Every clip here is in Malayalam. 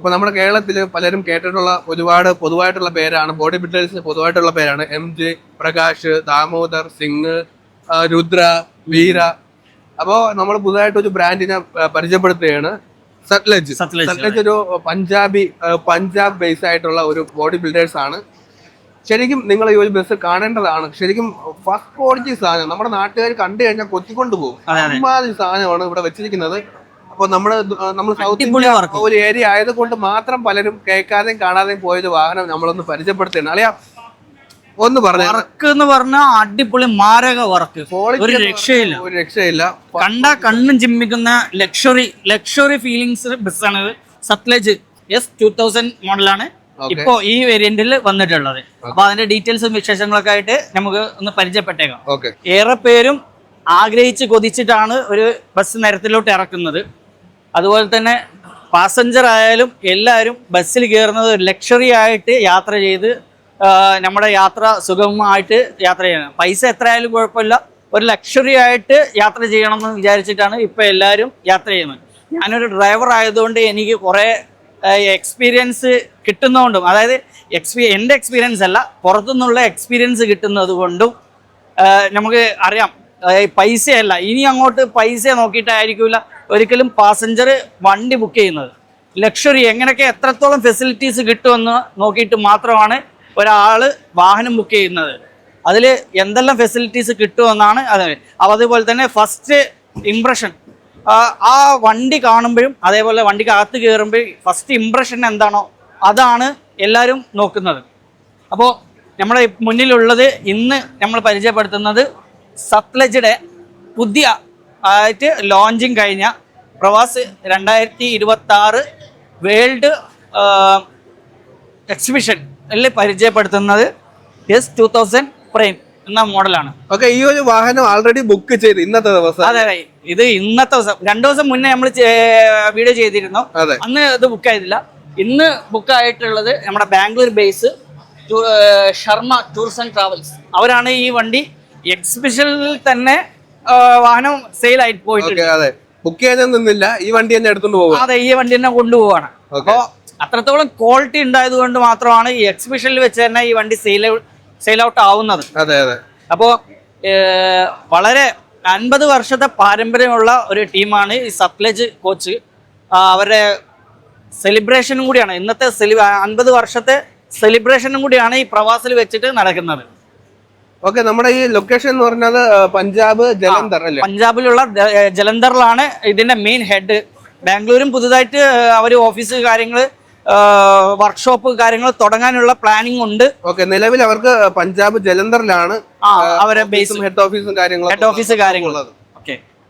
അപ്പോൾ നമ്മുടെ കേരളത്തിൽ പലരും കേട്ടിട്ടുള്ള ഒരുപാട് പൊതുവായിട്ടുള്ള പേരാണ്, ബോഡി ബിൽഡേഴ്സിന് പൊതുവായിട്ടുള്ള പേരാണ് MJ, പ്രകാശ്, ദാമോദർ, സിംഗ്, രുദ്ര, വീര. അപ്പോൾ നമ്മൾ പുതുതായിട്ട് ഒരു ബ്രാൻഡിനെ പരിചയപ്പെടുത്തുകയാണ്, സത്ലജ്. സത്ലജ് ഒരു പഞ്ചാബ് ബേസ് ആയിട്ടുള്ള ഒരു ബോഡി ബിൽഡേഴ്സ് ആണ്. ശരിക്കും നിങ്ങൾ ഈ ഒരു ബസ് കാണേണ്ടതാണ്. ശരിക്കും ഫസ്റ്റ് ക്വാളിറ്റി സാധനം, നമ്മുടെ നാട്ടുകാർ കണ്ടു കഴിഞ്ഞാൽ കൊത്തിക്കൊണ്ട് പോകും. അമ്മാതിരി സാധനമാണ് ഇവിടെ വെച്ചിരിക്കുന്നത്. അപ്പോൾ നമ്മൾ സൗത്ത് ഇന്ത്യ ഒരു ഏരിയ ആയതുകൊണ്ട് മാത്രം പലരും കേൾക്കാതെയും കാണാതെയും പോയൊരു വാഹനം നമ്മളൊന്ന് പരിചയപ്പെടുത്തുകയാണ്. അളിയാ ഒന്ന് പറഞ്ഞു. വർക്ക് എന്ന് പറഞ്ഞാൽ അടിപൊളി മാരക വർക്ക്, ഒരു രക്ഷയില്ല. കണ്ണും ചിമ്മിക്കുന്ന ലക്ഷറി ഫീലിങ്സ് ബസ്സാണ് ഇത്. സത്ലജ് S2000 മോഡലാണ് ഇപ്പോ ഈ വേരിയന്റിൽ വന്നിട്ടുള്ളത്. അപ്പൊ അതിന്റെ ഡീറ്റെയിൽസും വിശേഷങ്ങളൊക്കെ ആയിട്ട് നമുക്ക് ഒന്ന് പരിചയപ്പെട്ടേക്കാം. ഏറെ പേരും ആഗ്രഹിച്ച് കൊതിച്ചിട്ടാണ് ഒരു ബസ് നിരത്തിലോട്ട് ഇറക്കുന്നത്. അതുപോലെ തന്നെ പാസഞ്ചർ ആയാലും എല്ലാവരും ബസ്സിൽ കയറുന്നത് ലക്ഷറി ആയിട്ട് യാത്ര ചെയ്ത് നമ്മുടെ യാത്ര സുഗമമായിട്ട് യാത്ര ചെയ്യണം. പൈസ എത്രയായാലും കുഴപ്പമില്ല, ഒരു ലക്ഷറി ആയിട്ട് യാത്ര ചെയ്യണമെന്ന് വിചാരിച്ചിട്ടാണ് ഇപ്പൊ എല്ലാവരും യാത്ര ചെയ്യുന്നത്. ഞാനൊരു ഡ്രൈവർ ആയതുകൊണ്ട് എനിക്ക് കുറേ എക്സ്പീരിയൻസ് കിട്ടുന്നതുകൊണ്ടും, അതായത് എൻ്റെ എക്സ്പീരിയൻസ് അല്ല, പുറത്തുനിന്നുള്ള എക്സ്പീരിയൻസ് കിട്ടുന്നത് കൊണ്ടും നമുക്ക് അറിയാം പൈസയല്ല, ഇനി അങ്ങോട്ട് പൈസ നോക്കിയിട്ടായിരിക്കില്ല ഒരിക്കലും പാസഞ്ചർ വണ്ടി ബുക്ക് ചെയ്യുന്നത്. ലക്ഷറി എങ്ങനെയൊക്കെ എത്രത്തോളം ഫെസിലിറ്റീസ് കിട്ടുമെന്ന് നോക്കിയിട്ട് മാത്രമാണ് ഒരാൾ വാഹനം ബുക്ക് ചെയ്യുന്നത്. അതിൽ എന്തെല്ലാം ഫെസിലിറ്റീസ് കിട്ടുമെന്നാണ് അതുപോലെ തന്നെ ഫസ്റ്റ് ഇംപ്രഷൻ, ആ വണ്ടി കാണുമ്പോഴും അതേപോലെ വണ്ടിക്ക് അകത്ത് കയറുമ്പോഴും ഫസ്റ്റ് ഇംപ്രഷൻ എന്താണോ അതാണ് എല്ലാവരും നോക്കുന്നത്. അപ്പോൾ നമ്മുടെ മുന്നിലുള്ളത് ഇന്ന് നമ്മൾ പരിചയപ്പെടുത്തുന്നത് സത്ലജിയുടെ പുതിയ ആയിട്ട് ലോഞ്ചിങ് കഴിഞ്ഞ പ്രവാസ് 2026 വേൾഡ് എക്സിബിഷനിൽ പരിചയപ്പെടുത്തുന്നത് S2000 പ്രൈം എന്ന മോഡലാണ്. ഓക്കെ, ഈ ഒരു വാഹനം ആൾറെഡി ബുക്ക് ചെയ്ത് ഇന്നത്തെ ദിവസം. അതെ, ഇത് ഇന്നത്തെ ദിവസം. 2 ദിവസം മുന്നേ നമ്മൾ വീഡിയോ ചെയ്തിരുന്നു, അന്ന് ഇത് ബുക്ക് ആയിട്ടില്ല. ഇന്ന് ബുക്ക് ആയിട്ടുള്ളത് നമ്മുടെ Bangalore base Sharma tours and travels. അവരാണ് ഈ വണ്ടി എക്സിബിഷനിൽ തന്നെ വാഹനം സെയിൽ ആയിട്ട് പോയിട്ടുണ്ട്. അതെ, ബുക്ക് ചെയ്യാൻ നിന്നില്ല, ഈ വണ്ടി തന്നെ എടുത്തുകൊണ്ട് പോകും. അതെ, ഈ വണ്ടി തന്നെ കൊണ്ടുപോവാണ്. അപ്പോൾ അത്രത്തോളം ക്വാളിറ്റി ഉണ്ടായത് കൊണ്ട് മാത്രമാണ് ഈ എക്സിബിഷനിൽ വെച്ച് തന്നെ ഈ വണ്ടി സെയിൽ ഔട്ട് ആവുന്നത്. അതെ അതെ. അപ്പോൾ വളരെ 50 വർഷത്തെ പാരമ്പര്യമുള്ള ഒരു ടീമാണ് ഈ സത്ലജ് കോച്ച്. അവരുടെ സെലിബ്രേഷനും കൂടിയാണ് ഇന്നത്തെ 50 വർഷത്തെ സെലിബ്രേഷനും കൂടിയാണ് ഈ പ്രവാസിൽ വെച്ചിട്ട് നടക്കുന്നത്. ഓക്കെ, നമ്മുടെ ഈ ലൊക്കേഷൻ എന്ന് പറഞ്ഞത് പഞ്ചാബ് ജലന്ധർ അല്ലേ? പഞ്ചാബിലുള്ള ജലന്ധറിലാണ് ഇതിന്റെ മെയിൻ ഹെഡ്. ബാംഗ്ലൂരും പുതുതായിട്ട് അവർ ഓഫീസ് കാര്യങ്ങൾ, വർക്ക്ഷോപ്പ് കാര്യങ്ങൾ തുടങ്ങാനുള്ള പ്ലാനിങ് ഉണ്ട്. ഓക്കെ, നിലവിൽ അവർക്ക് പഞ്ചാബ് ജലന്ധറിലാണ് അവരെ ബേസും ഹെഡ് ഓഫീസും കാര്യങ്ങളും.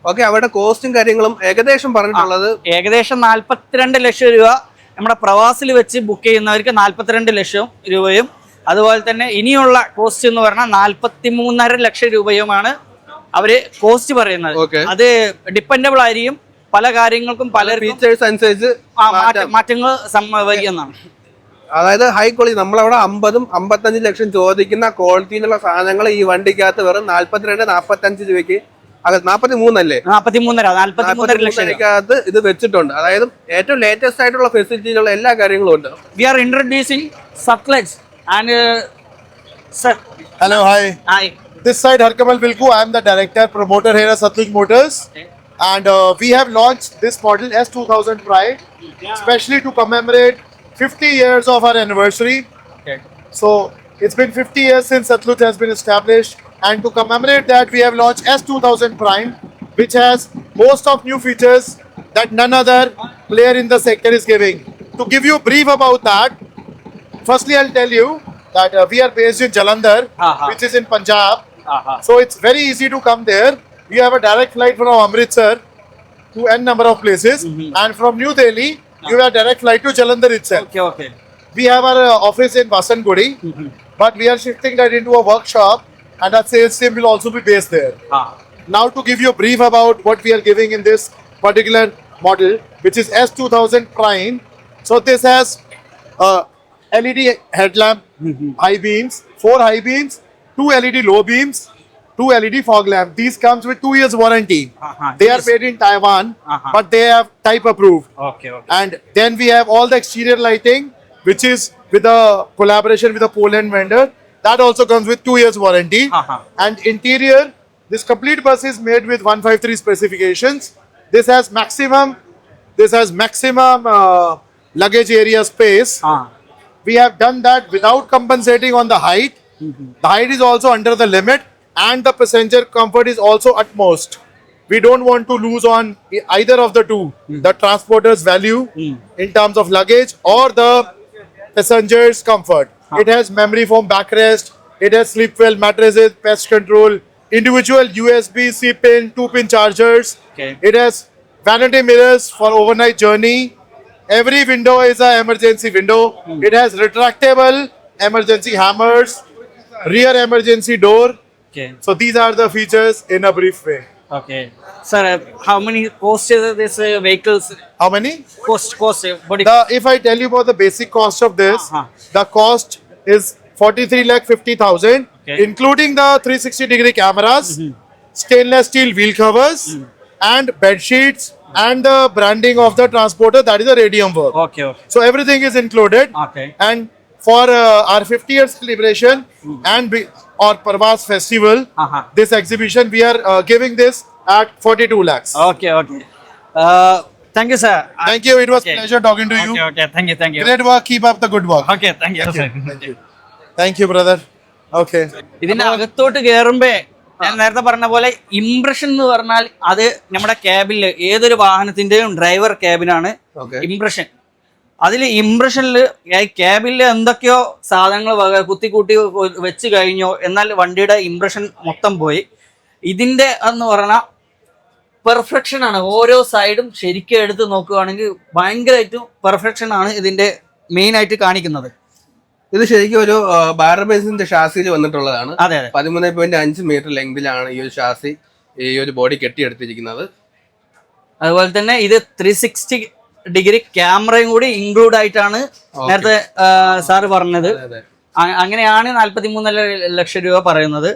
ഓക്കെ, അവരുടെ കോസ്റ്റും കാര്യങ്ങളും ഏകദേശം പറഞ്ഞിട്ടുള്ളത് ഏകദേശം 42 ലക്ഷം രൂപ. നമ്മുടെ പ്രവാസിൽ വെച്ച് ബുക്ക് ചെയ്യുന്നവർക്ക് 42 ലക്ഷം രൂപയും, അതുപോലെ തന്നെ ഇനിയുള്ള കോസ്റ്റ് എന്ന് പറഞ്ഞാൽ 43.5 ലക്ഷം രൂപയുമാണ് അവര് കോസ്റ്റ് പറയുന്നത്. അത് ഡിപ്പെൻഡബിൾ ആയിരിക്കും, പല കാര്യങ്ങൾക്കും പല ഫീച്ചേഴ്സ് അനുസരിച്ച് മാറ്റങ്ങൾ സംഭവിക്കുന്നതാണ്. അതായത് ഹൈ ക്വാളിറ്റി, നമ്മളവിടെ 50-55 ലക്ഷം ചോദിക്കുന്ന ക്വാളിറ്റിയിലുള്ള സാധനങ്ങൾ ഈ വണ്ടിക്കകത്ത് വെറും 42-45 രൂപയ്ക്ക്, 43 അല്ലേ? 43 ലക്ഷത്തിനകത്ത് ഇത് വെച്ചിട്ടുണ്ട്. അതായത് ഏറ്റവും ലേറ്റസ്റ്റ് ആയിട്ടുള്ള ഫെസിലിറ്റിയിലുള്ള എല്ലാ കാര്യങ്ങളും ഉണ്ട്. We are introducing Sutlej and sir. Hello, hi. This side Harkamal Vilku. I am the director promoter here at Satlaj Motors. Okay. And we have launched this model S2000 Pride, especially to commemorate 50 years of our anniversary. Okay. So it's been 50 years since Satlaj has been established, and to commemorate that we have launched S2000 Prime, which has most of new features that none other player in the sector is giving. To give you a brief about that, firstly, I'll tell you that we are based in Jalandhar, which is in Punjab. So it's very easy to come there. We have a direct flight from Amritsar to n number of places, and from New Delhi, you have a direct flight to Jalandhar itself. Okay. We have our office in Vasantgudi, but we are shifting that into a workshop, and our sales team will also be based there. Now, to give you a brief about what we are giving in this particular model, which is S2000 Prime. So this has LED headlamp, high beams, 4 high beams, 2 LED low beams, 2 LED fog lamp. These comes with 2 years warranty. They are made in Taiwan, but they have type approved. Okay. And then we have all the exterior lighting, which is with a collaboration with a Poland vendor. That also comes with 2 years warranty. And interior, this complete bus is made with 153 specifications. This has maximum luggage area space. We have done that without compensating on the height. The height is also under the limit, and the passenger comfort is also utmost. We don't want to lose on either of the two, the transporter's value in terms of luggage or the passenger's comfort. It has memory foam backrest, it has sleep well mattresses, pest control, individual USB C-pin, 2-pin chargers. Okay. It has vanity mirrors for overnight journey. Every window is an emergency window. It has retractable emergency hammers, rear emergency door. Okay. So these are the features in a brief way. Okay. Sir, how many cost is this vehicles? How many? Cost body. If I tell you about the basic cost of this, the cost is 43,50,000, Okay. including the 360-degree cameras, stainless steel wheel covers, and bed sheets, and the branding of the transporter, that is a radium work. Okay. So everything is included. Okay. And for our 50 years celebration or Parvas festival, this exhibition, we are giving this at 42 lakhs. Okay. Thank you, sir. Thank you. It was Okay. pleasure talking to you. Okay. Thank you. Great work. Keep up the good work. Okay. Thank you, sir. Thank you, brother. Okay. ഇതിന്റെ അകത്തോട്ട് കയറുമ്പോ ഞാൻ നേരത്തെ പറഞ്ഞ പോലെ ഇംപ്രഷൻ എന്ന് പറഞ്ഞാൽ അത് നമ്മുടെ ക്യാബില് ഏതൊരു വാഹനത്തിന്റെയും ഡ്രൈവർ ക്യാബിനാണ് ഇംപ്രഷൻ. അതിൽ ഇംപ്രഷനിൽ ക്യാബിൽ എന്തൊക്കെയോ സാധനങ്ങൾ കുത്തിക്കൂട്ടി വെച്ച് കഴിഞ്ഞോ, എന്നാൽ വണ്ടിയുടെ ഇംപ്രഷൻ മൊത്തം പോയി. ഇതിന്റെ എന്ന് പറഞ്ഞാൽ പെർഫെക്ഷൻ ആണ്. ഓരോ സൈഡും ശരിക്കും എടുത്ത് നോക്കുകയാണെങ്കിൽ ഭയങ്കരമായിട്ടും പെർഫെക്ഷൻ ആണ് ഇതിന്റെ മെയിൻ ആയിട്ട് കാണിക്കുന്നത്. ഇത് ശരിക്കും ഒരു ബാരബേസിന്റെ ഷാസിയിൽ വന്നിട്ടുള്ളതാണ്. അതെ. 13.5 മീറ്റർ ലെങ്തിലാണ് ഈ ഒരു ഷാസി, ഈ ഒരു ബോഡി കെട്ടിയെടുത്തിരിക്കുന്നത്. അതുപോലെ തന്നെ ഇത് 360-ഡിഗ്രി ക്യാമറയും കൂടി ഇൻക്ലൂഡ് ആയിട്ടാണ് നേരത്തെ സാറ് പറഞ്ഞത്. അങ്ങനെയാണ് 43 ലക്ഷം രൂപ പറയുന്നത്.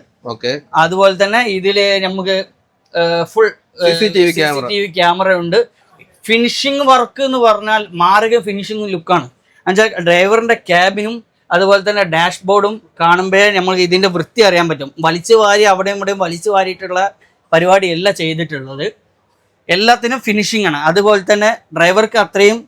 അതുപോലെ തന്നെ ഇതില് നമുക്ക് ഫുൾ CCTV ക്യാമറ ഉണ്ട്. ഫിനിഷിംഗ് വർക്ക് എന്ന് പറഞ്ഞാൽ മാരക ഫിനിഷിംഗ് ലുക്കാണ്. എന്നുവെച്ചാൽ ഡ്രൈവറിന്റെ ക്യാബിനും അതുപോലെ തന്നെ ഡാഷ്ബോർഡും കാണുമ്പോഴേ നമുക്ക് ഇതിന്റെ വൃത്തി അറിയാൻ പറ്റും. വലിച്ചു വാരി അവിടെയും ഇവിടെയും വലിച്ചു വാരിയിട്ടുള്ള പരിപാടിയല്ല ചെയ്തിട്ടുള്ളത്. എല്ലാത്തിനും ഫിനിഷിംഗ് ആണ്. അതുപോലെ തന്നെ ഡ്രൈവർക്ക് അത്രയും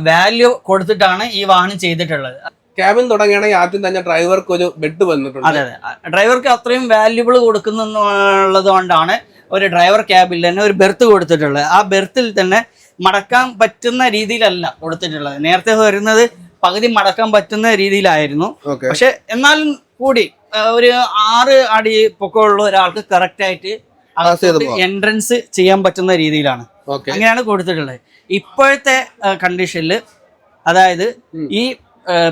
വാല്യൂ കൊടുത്തിട്ടാണ് ഈ വാഹനം ചെയ്തിട്ടുള്ളത്. ക്യാബിൻ തുടങ്ങുകയാണെങ്കിൽ ആദ്യം തന്നെ ഡ്രൈവർക്ക് ഒരു ബെഡ് വന്നിട്ടുണ്ട്. അതെ. ഡ്രൈവർക്ക് അത്രയും വാല്യൂബിൾ കൊടുക്കുന്നുള്ളത് കൊണ്ടാണ് ഒരു ഡ്രൈവർ ക്യാബിൽ തന്നെ ഒരു ബെർത്ത് കൊടുത്തിട്ടുള്ളത്. ആ ബെർത്തിൽ തന്നെ മടക്കാൻ പറ്റുന്ന രീതിയിലല്ല കൊടുത്തിട്ടുള്ളത്. നേരത്തെ വരുന്നത് പകുതി മടക്കാൻ പറ്റുന്ന രീതിയിലായിരുന്നു. പക്ഷെ എന്നാലും കൂടി ഒരു 6 അടി പൊക്കമുള്ള ഒരാൾക്ക് കറക്റ്റ് ആയിട്ട് എൻട്രൻസ് ചെയ്യാൻ പറ്റുന്ന രീതിയിലാണ്. അങ്ങനെയാണ് കൊടുത്തിട്ടുള്ളത്. ഇപ്പോഴത്തെ കണ്ടീഷനിൽ അതായത് ഈ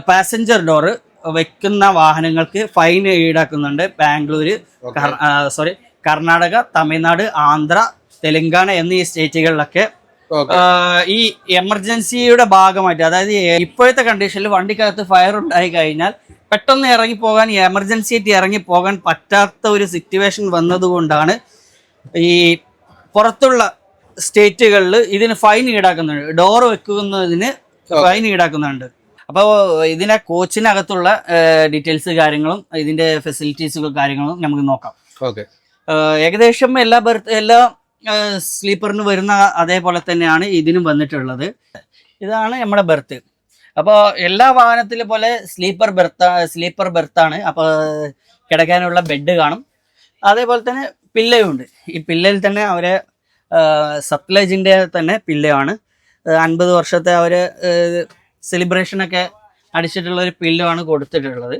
പാസഞ്ചർ ഡോറ് വെക്കുന്ന വാഹനങ്ങൾക്ക് ഫൈൻ ഈടാക്കുന്നുണ്ട്. ബാംഗ്ലൂര്, കർണാടക, തമിഴ്നാട്, ആന്ധ്ര, തെലങ്കാന എന്നീ സ്റ്റേറ്റുകളിലൊക്കെ ഈ എമർജൻസിയുടെ ഭാഗമായിട്ട്, അതായത് ഇപ്പോഴത്തെ കണ്ടീഷനിൽ വണ്ടിക്കകത്ത് ഫയർ ഉണ്ടായി കഴിഞ്ഞാൽ പെട്ടെന്ന് ഇറങ്ങിപ്പോകാൻ, എമർജൻസി ആയിട്ട് ഇറങ്ങിപ്പോകാൻ പറ്റാത്ത ഒരു സിറ്റുവേഷൻ വന്നതുകൊണ്ടാണ് ഈ പുറത്തുള്ള സ്റ്റേറ്റുകളിൽ ഇതിന് ഫൈൻ ഈടാക്കുന്നുണ്ട്. ഡോർ വെക്കുന്നതിന് ഫൈൻ ഈടാക്കുന്നുണ്ട്. അപ്പോൾ ഇതിന്റെ കോച്ചിനകത്തുള്ള ഡീറ്റെയിൽസ് കാര്യങ്ങളും ഇതിന്റെ ഫെസിലിറ്റീസുകൾ കാര്യങ്ങളും നമുക്ക് നോക്കാം. ഏകദേശം എല്ലാ സ്ലീപ്പറിന് വരുന്ന അതേപോലെ തന്നെയാണ് ഇതിനും വന്നിട്ടുള്ളത്. ഇതാണ് നമ്മുടെ ബെർത്ത്. അപ്പോൾ എല്ലാ വാഹനത്തിലെ പോലെ സ്ലീപ്പർ ബെർത്താണ്. അപ്പോൾ കിടക്കാനുള്ള ബെഡ് കാണും. അതേപോലെ തന്നെ പില്ലയുണ്ട്. ഈ പില്ലയിൽ തന്നെ അവരെ സത്ലജിൻ്റെ തന്നെ പില്ലയാണ്. 50 വർഷത്തെ അവർ സെലിബ്രേഷനൊക്കെ അടിച്ചിട്ടുള്ള ഒരു പില്ലുമാണ് കൊടുത്തിട്ടുള്ളത്.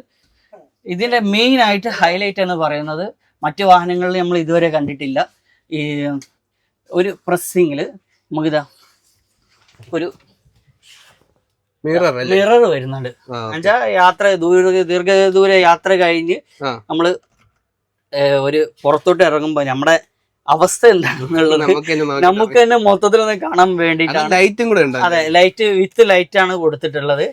ഇതിൻ്റെ മെയിനായിട്ട് ഹൈലൈറ്റ് എന്ന് പറയുന്നത് മറ്റു വാഹനങ്ങളിൽ നമ്മൾ ഇതുവരെ കണ്ടിട്ടില്ല. ഈ ഒരു പ്രസ്സിങ്ങിൽ നമുക്കിതാ ഒരു മിറർ വരുന്നുണ്ട്. എന്നുവെച്ചാൽ ദീർഘദൂര യാത്ര കഴിഞ്ഞ് നമ്മൾ ഒരു പുറത്തോട്ട് ഇറങ്ങുമ്പോൾ നമ്മുടെ അവസ്ഥ എന്താണെന്നുള്ളത് നമുക്ക് തന്നെ മൊത്തത്തിലൊന്ന് കാണാൻ വേണ്ടിയിട്ടാണ്. അതെ, വിത്ത് ലൈറ്റ് ആണ് കൊടുത്തിട്ടുള്ളത്.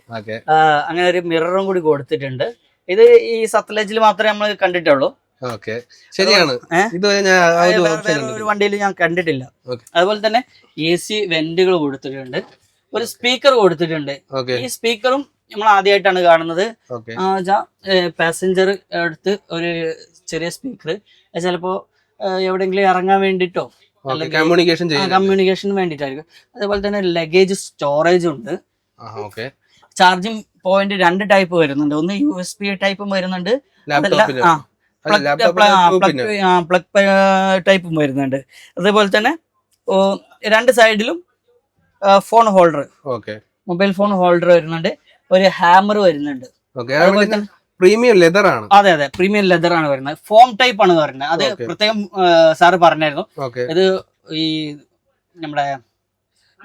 അങ്ങനെ ഒരു മിററും കൂടി കൊടുത്തിട്ടുണ്ട്. ഇത് ഈ സത്ലജിൽ മാത്രമേ നമ്മൾ കണ്ടിട്ടുള്ളൂ. ഓക്കെ, ശരിയാണ്. ഇതുവരെ ഞാൻ ആ ഒരു ഓപ്ഷൻ ഒരു വണ്ടിയിൽ ഞാൻ കണ്ടിട്ടില്ല. Okay. അതുപോലെ തന്നെ AC വെന്റുകൾ കൊടുത്തിട്ടുണ്ട്, ഒരു സ്പീക്കർ കൊടുത്തിട്ടുണ്ട്. ഓക്കെ ഈ സ്പീക്കറും നമ്മൾ ആദ്യമായിട്ടാണ് കാണുന്നത്. ഓക്കെ പാസഞ്ചർ അടുത്ത് ഒരു ചെറിയ സ്പീക്കർ, ചിലപ്പോ എവിടെയെങ്കിലും ഇറങ്ങാൻ വേണ്ടിട്ടോ കമ്മ്യൂണിക്കേഷൻ ചെയ്യാൻ. കമ്മ്യൂണിക്കേഷന് വേണ്ടിയിട്ടായിരിക്കും. അതേപോലെ തന്നെ ലഗേജ് സ്റ്റോറേജ് ഉണ്ട്. ഓക്കെ, ചാർജിങ് പോയിന്റ് 2 ടൈപ്പ് വരുന്നുണ്ട്. ഒന്ന് USB ടൈപ്പും വരുന്നുണ്ട്, പ്ലഗ് ടൈപ്പും വരുന്നുണ്ട്. അതേപോലെ തന്നെ 2 സൈഡിലും phone holder, mobile phone holder വരുന്നുണ്ട്. ഒരു ഹാമർ വരുന്നുണ്ട്. അതുപോലെ തന്നെ പ്രീമിയം ലെതർ ആണ്. അതെ അതെ, പ്രീമിയം ലെതർ ആണ് വരുന്നത്. ഫോം ടൈപ്പ് ആണ് വരുന്നത്. അത് പ്രത്യേകം സാറ് പറഞ്ഞായിരുന്നു. ഇത് ഈ നമ്മുടെ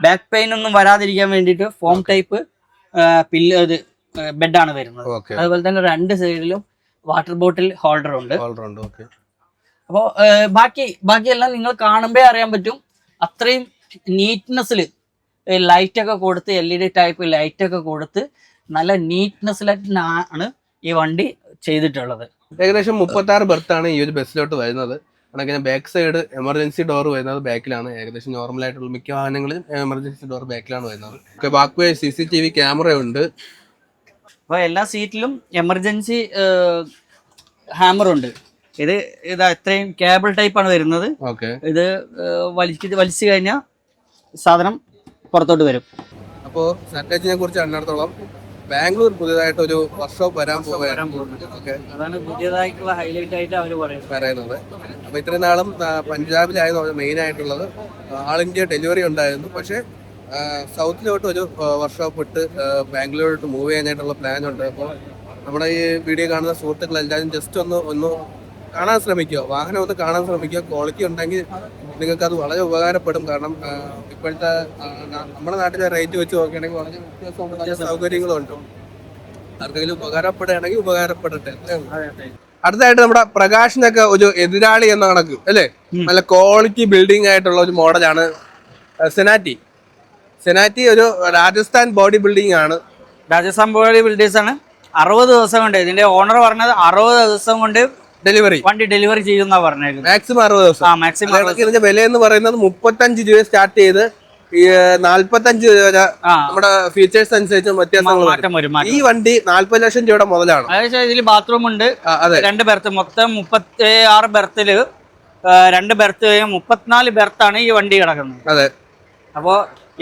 ബാക്ക് പെയിൻ ഒന്നും വരാതിരിക്കാൻ വേണ്ടിയിട്ട് ഫോം ടൈപ്പ് ഇത് ബെഡാണ് വരുന്നത്. അതുപോലെ തന്നെ 2 സൈഡിലും വാട്ടർ ബോട്ടിൽ ഹോൾഡർ ഉണ്ട്. അപ്പോ ബാക്കിയെല്ലാം നിങ്ങൾ കാണുമ്പോ അറിയാൻ പറ്റും. അത്രയും നീറ്റ്നെസ്സിൽ ലൈറ്റ് ഒക്കെ കൊടുത്ത്, LED ടൈപ്പ് ലൈറ്റ് ഒക്കെ കൊടുത്ത് നല്ല നീറ്റ്നെസ്സിലാണ് ഈ വണ്ടി ചെയ്തിട്ടുള്ളത്. ഏകദേശം 36 ബർത്താണ് ഈ ഒരു ബസ്സിലോട്ട് വരുന്നത്. കണക്കിന് ബാക്ക് സൈഡ് എമർജൻസി ഡോർ വരുന്നത് ബാക്കിലാണ്. ഏകദേശം നോർമൽ ആയിട്ടുള്ള മിക്ക വാഹനങ്ങളിലും എമർജൻസി ഡോർ ബാക്കിലാണ് വരുന്നത്. ബാക്ക് വേ CCTV ക്യാമറ ഉണ്ട്. അപ്പോൾ എല്ലാ സീറ്റിലും എമർജൻസി ഹാമർ ഉണ്ട്. ഇതാ ഇത്രയും കേബിൾ ടൈപ്പാണ് വരുന്നത്. ഇത് വലിച്ചു കഴിഞ്ഞാൽ സാധനം പുറത്തോട്ട് വരും. അപ്പോൾ സറ്റേജിനെ കുറിച്ച് അറിഞ്ഞിടത്തോളം ബാംഗ്ലൂർ പുതിയതായിട്ട് ഒരു വർക്ക്ഷോപ്പ് വരാൻ പോകുന്നത്. അതാണ് പുതിയതായിട്ടുള്ള ഹൈലൈറ്റ് ആയിട്ട് അവർ പറയുന്നത്. അപ്പോൾ ഇത്രയും നാളും പഞ്ചാബിലായിരുന്നു മെയിൻ ആയിട്ടുള്ളത്. ആൾ ഇന്ത്യ ഡെലിവറി ഉണ്ടായിരുന്നു. പക്ഷേ സൗത്തിലോട്ട് ഒരു വർക്ക്ഷോപ്പ് ഇട്ട് ബാംഗ്ലൂരിലോട്ട് മൂവ് ചെയ്യാനായിട്ടുള്ള പ്ലാൻ ഉണ്ട്. അപ്പോൾ നമ്മുടെ ഈ വീഡിയോ കാണുന്ന സുഹൃത്തുക്കൾ എല്ലാവരും ജസ്റ്റ് ഒന്ന് കാണാൻ ശ്രമിക്കുക, വാഹനം ഒന്ന് കാണാൻ ശ്രമിക്കുക. ക്വാളിറ്റി ഉണ്ടെങ്കിൽ നിങ്ങൾക്ക് അത് വളരെ ഉപകാരപ്പെടും. കാരണം ഇപ്പോഴത്തെ നമ്മുടെ നാട്ടിലെ റേറ്റ് വെച്ച് നോക്കുകയാണെങ്കിൽ വളരെ വ്യത്യാസമുണ്ട്, നല്ല സൗകര്യങ്ങളുണ്ട്. ആർക്കെങ്കിലും ഉപകാരപ്പെടുകയാണെങ്കിൽ ഉപകാരപ്പെടട്ടെ. അടുത്തായിട്ട് നമ്മുടെ പ്രകാശിനൊക്കെ ഒരു എതിരാളി എന്ന കണക്ക് അല്ലേ, നല്ല ക്വാളിറ്റി ബിൽഡിംഗ് ആയിട്ടുള്ള ഒരു മോഡലാണ് സെനാറ്റി. ഒരു രാജസ്ഥാൻ ബോഡി ബിൽഡിംഗ് ആണ്. രാജസ്ഥാൻ ബോഡി ബിൽഡേഴ്സ് ആണ്. 60 ദിവസം കൊണ്ട്, ഇതിന്റെ ഓണർ പറഞ്ഞത് 60 ദിവസം കൊണ്ട് വണ്ടി ഡെലിവറി ചെയ്യുന്ന പറഞ്ഞത്. മാക്സിമം 60 ദിവസം. ഇതിന്റെ വില എന്ന് പറയുന്നത് 35 രൂപ സ്റ്റാർട്ട് ചെയ്ത് 45 രൂപ നമ്മുടെ ഫീച്ചേഴ്സ് അനുസരിച്ച് വ്യത്യാസങ്ങൾ വരും. ഈ വണ്ടി 40 ലക്ഷം രൂപയുടെ മുതലാണ്. അതായത് ഇതിൽ ബാത്റൂം ഉണ്ട്, 2 ബെർത്ത്, മൊത്തം 36 ബെർത്തില് 2 ബെർത്ത് 34 ബെർത്താണ് ഈ വണ്ടി കിടക്കുന്നത്. അതെ. അപ്പോ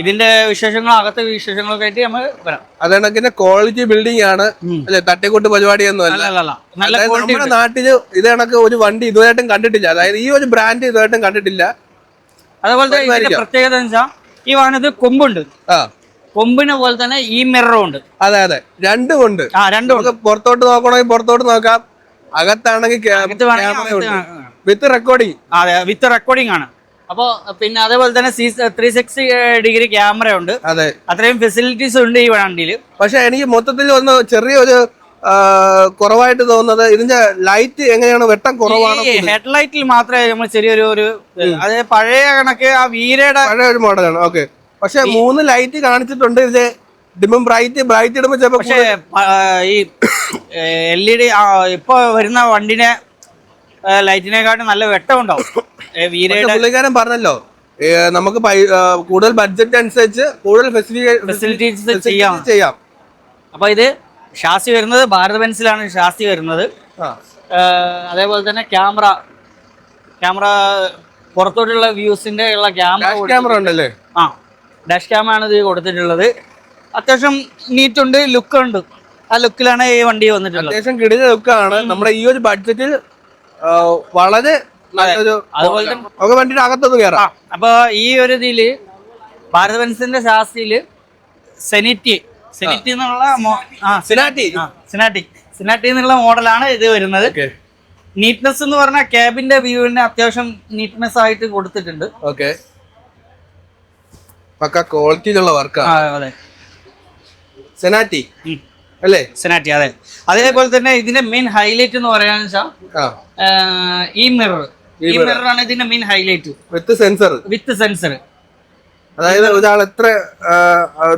ഇതിന്റെ വിശേഷങ്ങൾ, അകത്തെ വിശേഷങ്ങളൊക്കെ ആയിട്ട് നമ്മൾ വരാം. അതേണക്കിന്റെ ക്വാളിറ്റി ബിൽഡിംഗ് ആണ് അല്ലെ, തട്ടിക്കൂട്ട് പരിപാടിയൊന്നും അല്ല. നമ്മുടെ നാട്ടില് ഇത് കണക്ക് ഒരു വണ്ടി ഇതുവരെയായിട്ടും കണ്ടിട്ടില്ല. അതായത് ഈ ഒരു ബ്രാൻഡ് ഇതുവരെയായിട്ടും കണ്ടിട്ടില്ല. അതുപോലെ തന്നെ പ്രത്യേകത വെച്ചാൽ ഈ വാഹനത്തിൽ കൊമ്പുണ്ട്. കൊമ്പിനെ പോലെ തന്നെ ഈ മിററും ഉണ്ട്. അതെ, രണ്ടും ഉണ്ട്. പുറത്തോട്ട് നോക്കണമെങ്കിൽ പുറത്തോട്ട് നോക്കാം, അകത്താണെങ്കിൽ വിത്ത് റെക്കോർഡിങ്. അതെ, വിത്ത് റെക്കോർഡിംഗ് ആണ്. അപ്പോ പിന്നെ അതേപോലെ തന്നെ 360 ഡിഗ്രി ക്യാമറ ഉണ്ട്. അതെ, അത്രയും ഫെസിലിറ്റീസ് ഉണ്ട് ഈ വണ്ടിയിൽ. പക്ഷെ എനിക്ക് മൊത്തത്തിൽ ഒന്ന് ചെറിയൊരു കുറവായിട്ട് തോന്നുന്നത് ഇതിന്റെ ലൈറ്റ് എങ്ങനെയാണ്, വെട്ടം കുറവാണ്. ഹെഡ്ലൈറ്റിൽ മാത്രമേ നമ്മൾ ചെറിയൊരു അതായത് പഴയ കണക്ക് ആ വീരയുടെ പഴയ ഒരു മോഡലാണ്. ഓക്കെ, പക്ഷെ 3 ലൈറ്റ് കാണിച്ചിട്ടുണ്ട്. ഇത് ഡിമും ബ്രൈറ്റ് ഇടുമ്പോൾ ചിലപ്പോൾ പക്ഷേ ഈ LED ഇപ്പൊ വരുന്ന വണ്ടിനെ ലൈറ്റിനെക്കാട്ടും നല്ല വെട്ടം ഉണ്ടാവും. പുള്ളിക്കാരൻ പറഞ്ഞല്ലോ നമുക്ക് കൂടുതൽ ബഡ്ജറ്റ് അനുസരിച്ച് കൂടുതൽ ഫെസിലിറ്റീസ് ചെയ്യാം. അപ്പൊ ഇത് ഷാസി വരുന്നത് ഭാരത് ബെൻസിലാണ് ഷാസി വരുന്നത്. അതേപോലെ തന്നെ ക്യാമറ പുറത്തോട്ടുള്ള വ്യൂസിന്റെ ഉള്ള ക്യാമറ ഉണ്ടല്ലേ. ഡാഷ് ക്യാമറ ആണ് ഇത് കൊടുത്തിട്ടുള്ളത്. അത്യാവശ്യം നീറ്റ് ഉണ്ട്, ലുക്ക് ഉണ്ട്. ആ ലുക്കിലാണ് ഈ വണ്ടി വന്നിട്ടുള്ളത്. അത്യാവശ്യം കിടില ലുക്കാണ്. നമ്മുടെ ഈ ഒരു ബഡ്ജറ്റിൽ വളരെ അതുപോലെ തന്നെ വണ്ടിയുടെ അകത്തൊന്നും കയറാം. അപ്പൊ ഈ ഒരു ഇതില് ഭാരത് ബെൻസിന്റെ ഷാസിയില് സെനിറ്റി എന്നുള്ള മോഡലാണ് ഇത് വരുന്നത്. നീറ്റ്നെസ് എന്ന് പറഞ്ഞാൽ ക്യാബിന്റെ വ്യൂവിന് അത്യാവശ്യം നീറ്റ്നെസ് ആയിട്ട് കൊടുത്തിട്ടുണ്ട്. ക്വാളിറ്റിയിലുള്ള വർക്കാണ് സെനാറ്റി അല്ലേ. സെനാറ്റി, അതെ. അതേപോലെ തന്നെ ഇതിന്റെ മെയിൻ ഹൈലൈറ്റ് എന്ന് പറയാന്ന് വെച്ചാൽ ഈ മിററാണ് ഇതിന്റെ മെയിൻ ഹൈലൈറ്റ്. വിത്ത് സെൻസർ അതായത് ഒരാൾ എത്ര